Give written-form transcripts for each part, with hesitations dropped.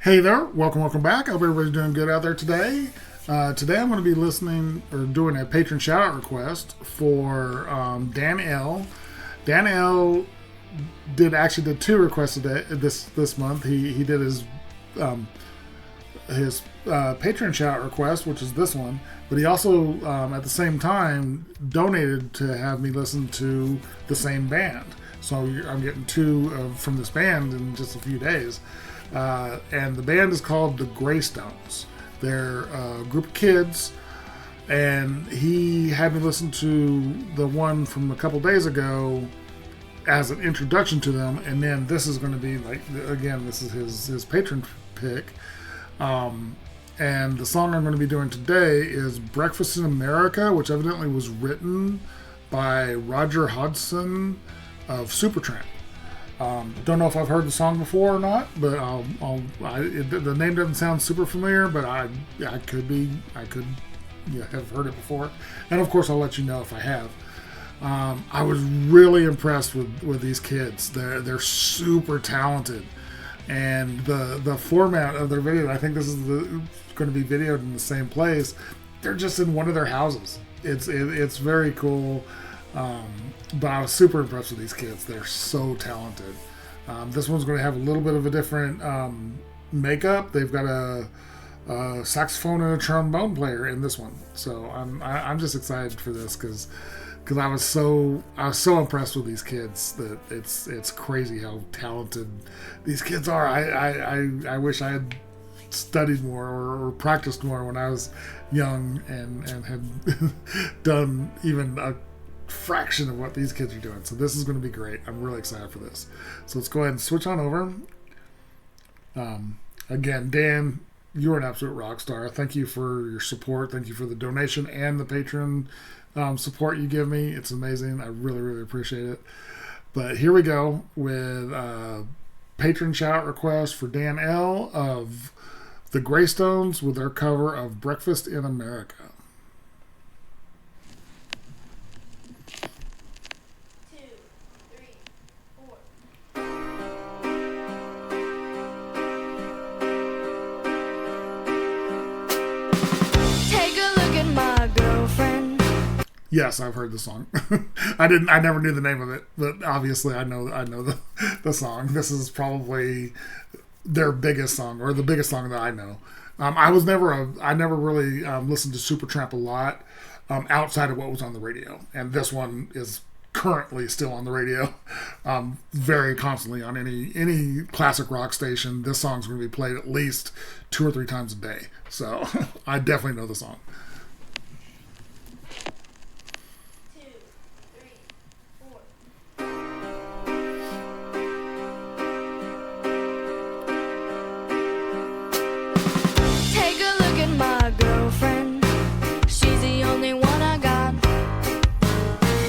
Hey there, welcome back. I hope everybody's doing good out there today. Today I'm going to be listening or doing a patron shout out request for Dan L. Dan L. did two requests today, this month. He did his patron shout out request, which is this one, but he also at the same time donated to have me listen to the same band. So I'm getting two from this band in just a few days. And the band is called the Graystones. They're a group of kids, and he had me listen to the one from a couple days ago as an introduction to them, and then this is going to be this is his patron pick. And the song I'm going to be doing today is Breakfast in America, which evidently was written by Roger Hodgson of Supertramp. Don't know if I've heard the song before or not, but the name doesn't sound super familiar, but I could have heard it before, and of course I'll let you know if I have. I was really impressed with these kids. They're super talented, and the format of their video, I think this is going to be videoed in the same place. They're just in one of their houses. It's very cool. But I was super impressed with these kids. They're so talented. This one's going to have a little bit of a different makeup. They've got a saxophone and a trombone player in this one. So I'm just excited for this because I was so impressed with these kids that it's crazy how talented these kids are. I wish I had studied more or practiced more when I was young and had done even a fraction of what these kids are doing. So this is going to be great. I'm really excited for this. So let's go ahead and switch on over. Again, Dan, you're an absolute rock star. Thank you for your support. Thank you for the donation and the patron support you give me. It's amazing. I really, really appreciate it. But here we go with patron shout request for Dan L. of the Graystones with their cover of Breakfast in America. Yes, I've heard the song. I never knew the name of it, but obviously I know the song. This is probably their biggest song, or the biggest song that I know. I never really listened to Supertramp a lot outside of what was on the radio, and this one is currently still on the radio, very constantly on any classic rock station. This song's going to be played at least 2 or 3 times a day, so I definitely know the song.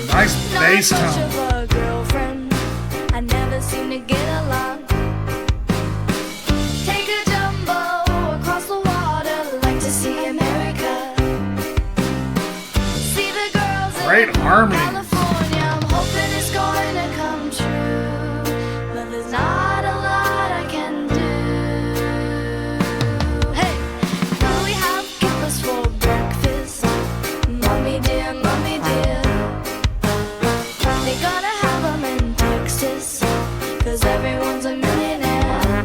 Nice bass tone. Girlfriend, I never seem to get along. Take a jumbo across the water, like to see America. See the girls great harmony. California, I'm hoping it's going to come true, but there's not a lot I can do. Hey, will we have kippers for breakfast? Mommy dear, mommy dear. They gotta have them in Texas, 'cause everyone's a millionaire.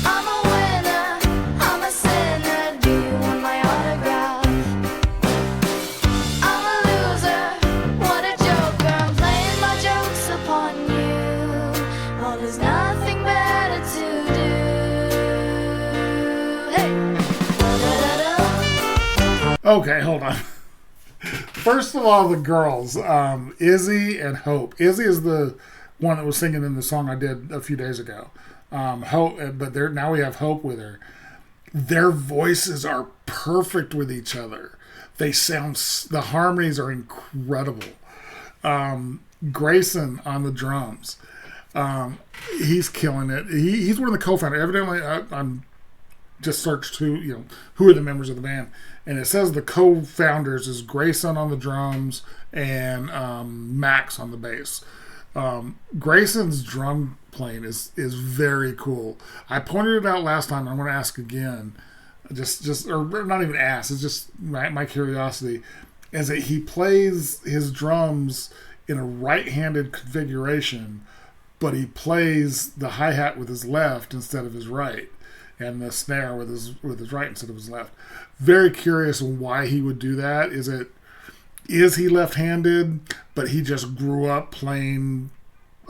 I'm a winner, I'm a sinner, do you want my autograph? I'm a loser, what a joker, I'm playing my jokes upon you. Oh, there's nothing better to do. Hey! Da-da-da-da. Okay, hold on. First of all, the girls, Izzy and Hope. Izzy is the one that was singing in the song I did a few days ago. Hope, but now we have Hope with her. Their voices are perfect with each other. They sound, the harmonies are incredible. Grayson on the drums, he's killing it. He's one of the co-founders. Evidently, I'm just searched who are the members of the band, and it says the co-founders is Grayson on the drums and Max on the bass. Grayson's drum playing is very cool. I pointed it out last time. I'm going to ask again. Or not even ask. It's just my curiosity. Is that he plays his drums in a right-handed configuration, but he plays the hi-hat with his left instead of his right, and the snare with his right instead of his left. Very curious why he would do that. Is he left-handed, but he just grew up playing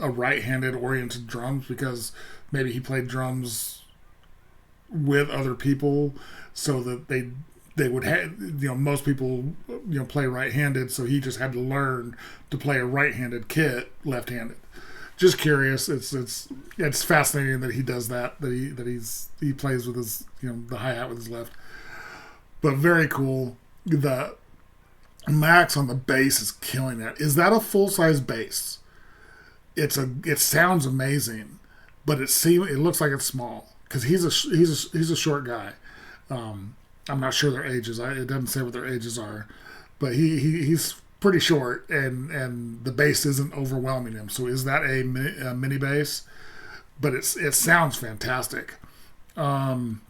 a right-handed oriented drums because maybe he played drums with other people so that they would have, most people, play right-handed, so he just had to learn to play a right-handed kit left-handed. Just curious. It's fascinating that he does that he plays with his, the hi-hat with his left. But very cool. The Max on the bass is killing it. Is that a full-size bass? It sounds amazing, but it looks like it's small because he's a short guy. I'm not sure their ages. It doesn't say what their ages are, but he's pretty short, and the bass isn't overwhelming him. So is that a mini bass? But it sounds fantastic. Haran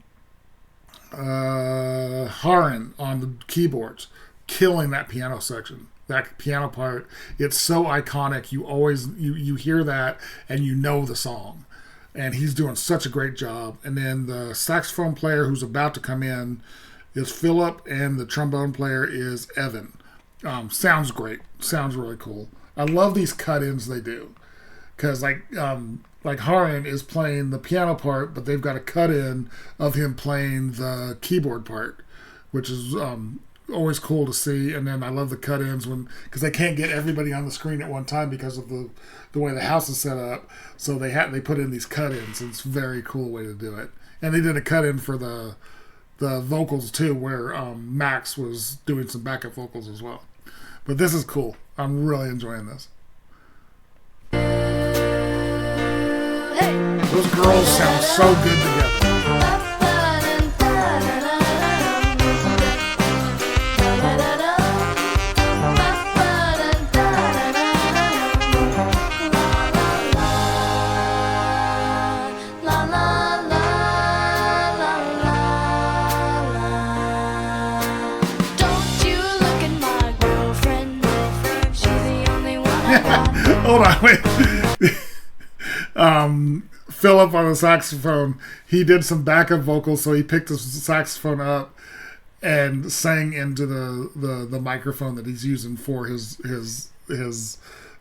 on the keyboards, killing that piano section. That piano part, it's so iconic. You always you hear that and you know the song. And he's doing such a great job. And then the saxophone player who's about to come in is Philip, and the trombone player is Evan. Sounds great. Sounds really cool. I love these cut-ins they do. Because like Haran is playing the piano part, but they've got a cut-in of him playing the keyboard part, which is always cool to see. And then I love the cut-ins because they can't get everybody on the screen at one time because of the way the house is set up. So they put in these cut-ins, and it's a very cool way to do it. And they did a cut-in for the vocals too, where Max was doing some backup vocals as well. But this is cool. I'm really enjoying this. Those girls sound so good together. Hold on, wait. Philip on the saxophone, he did some backup vocals, so he picked his saxophone up and sang into the microphone that he's using for his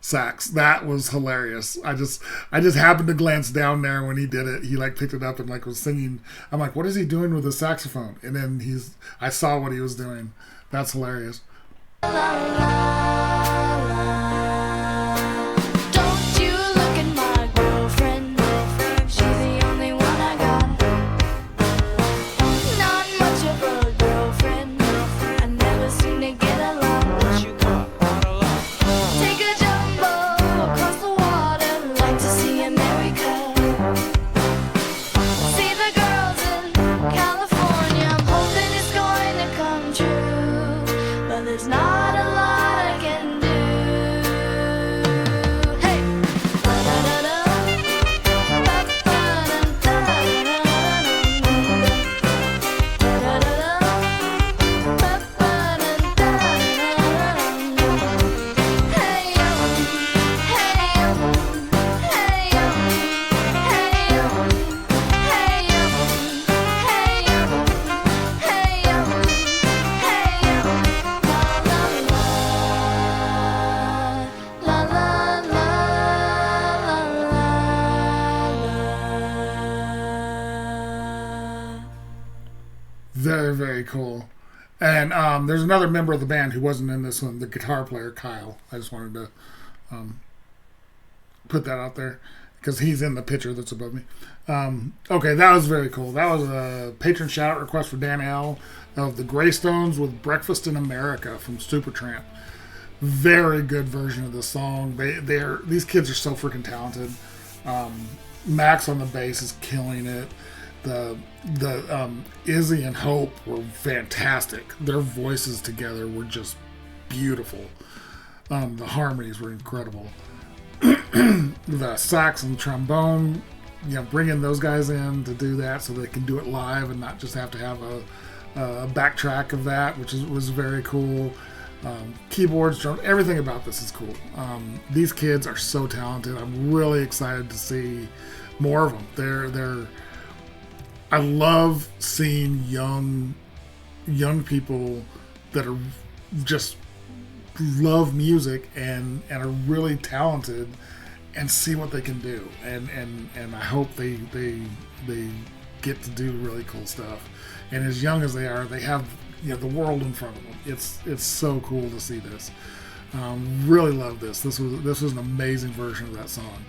sax. That was hilarious. I just happened to glance down there when he did it. He picked it up and was singing. I'm like, what is he doing with the saxophone? And then I saw what he was doing. That's hilarious. Very, very cool. And there's another member of the band who wasn't in this one, the guitar player, Kyle. I just wanted to put that out there because he's in the picture that's above me. Okay, that was very cool. That was a patron shout-out request for Dan L. of the Graystones with Breakfast in America from Supertramp. Very good version of the song. These kids are so freaking talented. Max on the bass is killing it. The Izzy and Hope were fantastic. Their voices together were just beautiful. The harmonies were incredible. the sax and trombone, bringing those guys in to do that so they can do it live and not just have to have a backtrack of that, which was very cool. Keyboards, drum, everything about this is cool. These kids are so talented. I'm really excited to see more of them. They're I love seeing young people that are just love music and are really talented and see what they can do. And I hope they get to do really cool stuff. And as young as they are, they have the world in front of them. It's so cool to see this. Really love this. This was an amazing version of that song.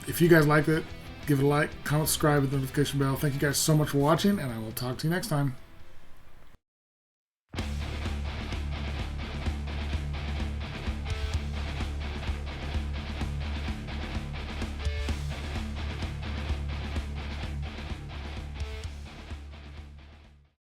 If you guys liked it, give it a like, comment, subscribe, hit the notification bell. Thank you guys so much for watching, and I will talk to you next time.